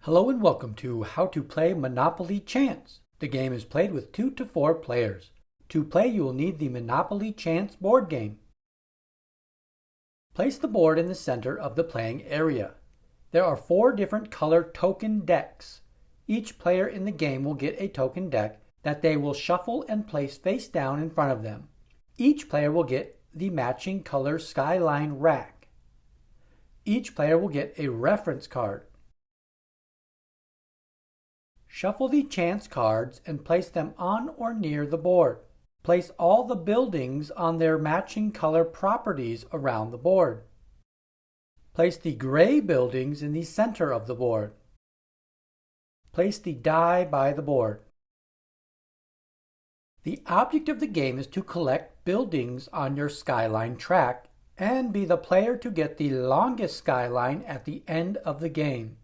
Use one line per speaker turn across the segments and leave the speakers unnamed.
Hello and welcome to How to Play Monopoly Chance. The game is played with 2 to 4 players. To play, you will need the Monopoly Chance board game. Place the board in the center of the playing area. There are 4 different color token decks. Each player in the game will get a token deck that they will shuffle and place face down in front of them. Each player will get the matching color skyline rack. Each player will get a reference card. Shuffle the chance cards and place them on or near the board. Place all the buildings on their matching color properties around the board. Place the gray buildings in the center of the board. Place the die by the board. The object of the game is to collect buildings on your skyline track and be the player to get the longest skyline at the end of the game.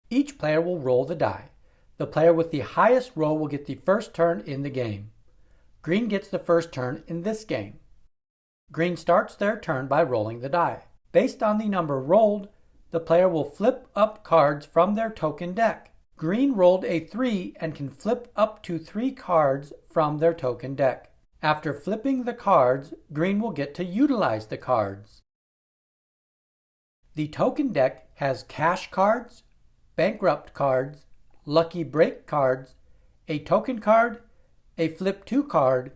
Each player will roll the die. The player with the highest roll will get the first turn in the game. Green gets the first turn in this game. Green starts their turn by rolling the die. Based on the number rolled, the player will flip up cards from their token deck. Green rolled a 3 and can flip up to 3 cards from their token deck. After flipping the cards, Green will get to utilize the cards. The token deck has cash cards, bankrupt cards, lucky break cards, a token card, a flip 2 card,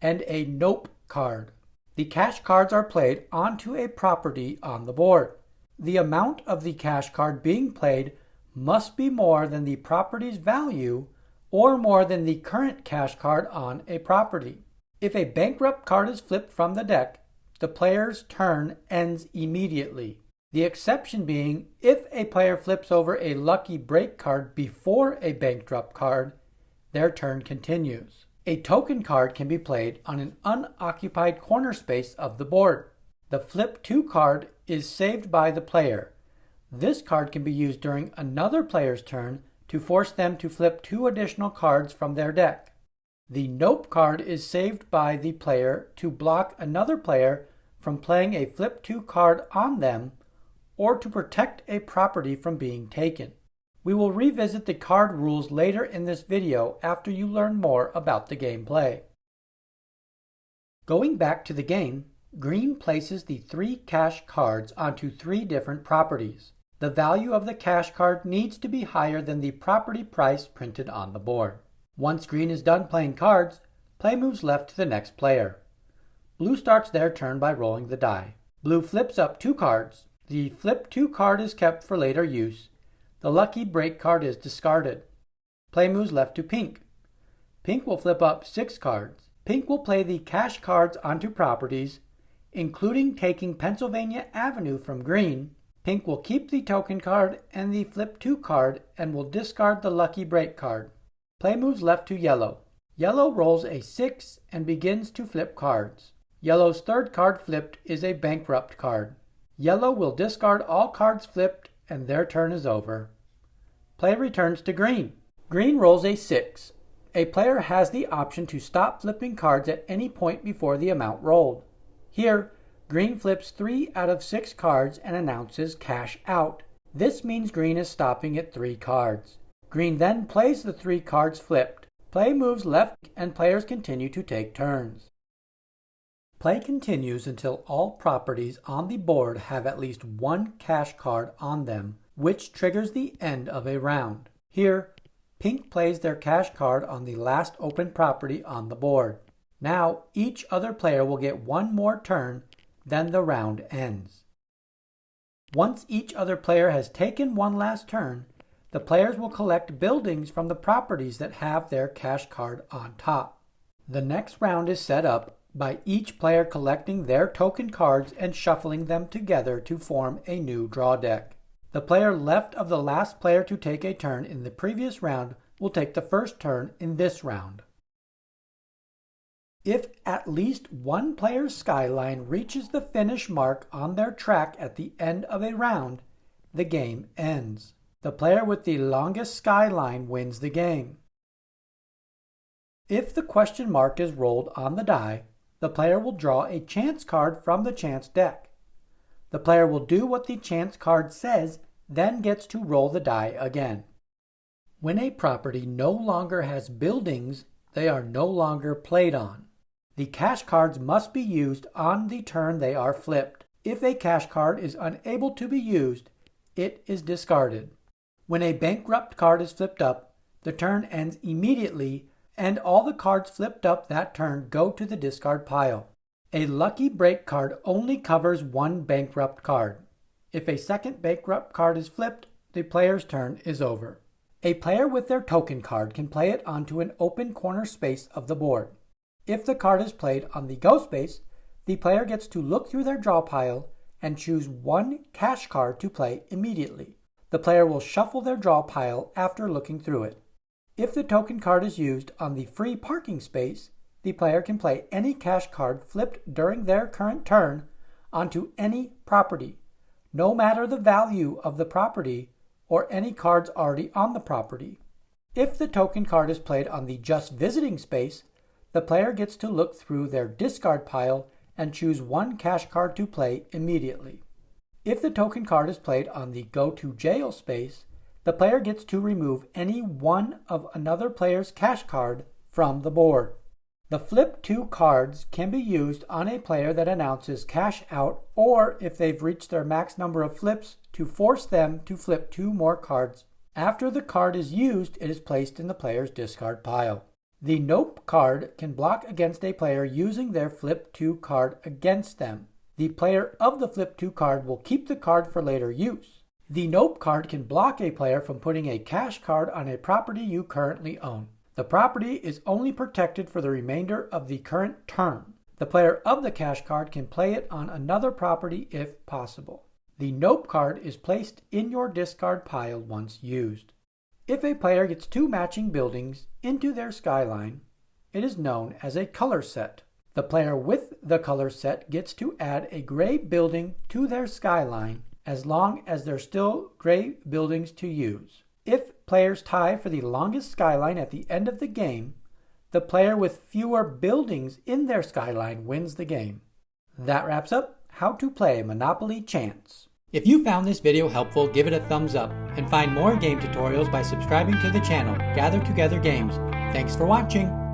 and a nope card. The cash cards are played onto a property on the board. The amount of the cash card being played must be more than the property's value or more than the current cash card on a property. If a bankrupt card is flipped from the deck, the player's turn ends immediately. The exception being if a player flips over a lucky break card before a bankrupt card, their turn continues. A token card can be played on an unoccupied corner space of the board. The flip 2 card is saved by the player. This card can be used during another player's turn to force them to flip 2 additional cards from their deck. The nope card is saved by the player to block another player from playing a flip 2 card on them or to protect a property from being taken. We will revisit the card rules later in this video after you learn more about the gameplay. Going back to the game, Green places the 3 cash cards onto 3 different properties. The value of the cash card needs to be higher than the property price printed on the board. Once Green is done playing cards, play moves left to the next player. Blue starts their turn by rolling the die. Blue flips up 2 cards. The flip 2 card is kept for later use. The lucky break card is discarded. Play moves left to Pink. Pink will flip up 6 cards. Pink will play the cash cards onto properties, including taking Pennsylvania Avenue from Green. Pink will keep the token card and the flip 2 card and will discard the lucky break card. Play moves left to Yellow. Yellow rolls a 6 and begins to flip cards. Yellow's 3rd card flipped is a bankrupt card. Yellow will discard all cards flipped and their turn is over. Play returns to Green. Green rolls a 6. A player has the option to stop flipping cards at any point before the amount rolled. Here, Green flips 3 out of 6 cards and announces cash out. This means Green is stopping at 3 cards. Green then plays the 3 cards flipped. Play moves left and players continue to take turns. Play continues until all properties on the board have at least 1 cash card on them, which triggers the end of a round. Here, Pink plays their cash card on the last open property on the board. Now, each other player will get 1 more turn, then the round ends. Once each other player has taken 1 last turn, the players will collect buildings from the properties that have their cash card on top. The next round is set up by each player collecting their token cards and shuffling them together to form a new draw deck. The player left of the last player to take a turn in the previous round will take the first turn in this round. If at least 1 player's skyline reaches the finish mark on their track at the end of a round, the game ends. The player with the longest skyline wins the game. If the question mark is rolled on the die, the player will draw a chance card from the chance deck. The player will do what the chance card says then gets to roll the die again. When a property no longer has buildings, they are no longer played on. The cash cards must be used on the turn they are flipped. If a cash card is unable to be used, it is discarded. When a bankrupt card is flipped up, the turn ends immediately, and all the cards flipped up that turn go to the discard pile. A lucky break card only covers one bankrupt card. If a second bankrupt card is flipped, the player's turn is over. A player with their token card can play it onto an open corner space of the board. If the card is played on the go space, the player gets to look through their draw pile and choose one cash card to play immediately. The player will shuffle their draw pile after looking through it. If the token card is used on the free parking space, the player can play any cash card flipped during their current turn onto any property, no matter the value of the property or any cards already on the property. If the token card is played on the just visiting space, the player gets to look through their discard pile and choose one cash card to play immediately. If the token card is played on the go to jail space, the player gets to remove any one of another player's cash card from the board. The flip 2 cards can be used on a player that announces cash out, or if they've reached their max number of flips, to force them to flip 2 more cards. After the card is used, it is placed in the player's discard pile. The Nope card can block against a player using their flip 2 card against them. The player of the flip 2 card will keep the card for later use. The Nope card can block a player from putting a cash card on a property you currently own. The property is only protected for the remainder of the current turn. The player of the cash card can play it on another property if possible. The Nope card is placed in your discard pile once used. If a player gets 2 matching buildings into their skyline, it is known as a color set. The player with the color set gets to add a gray building to their skyline as long as there's still gray buildings to use. If players tie for the longest skyline at the end of the game, the player with fewer buildings in their skyline wins the game. That wraps up how to play Monopoly Chance. If you found this video helpful, give it a thumbs up and find more game tutorials by subscribing to the channel Gather Together Games. Thanks for watching.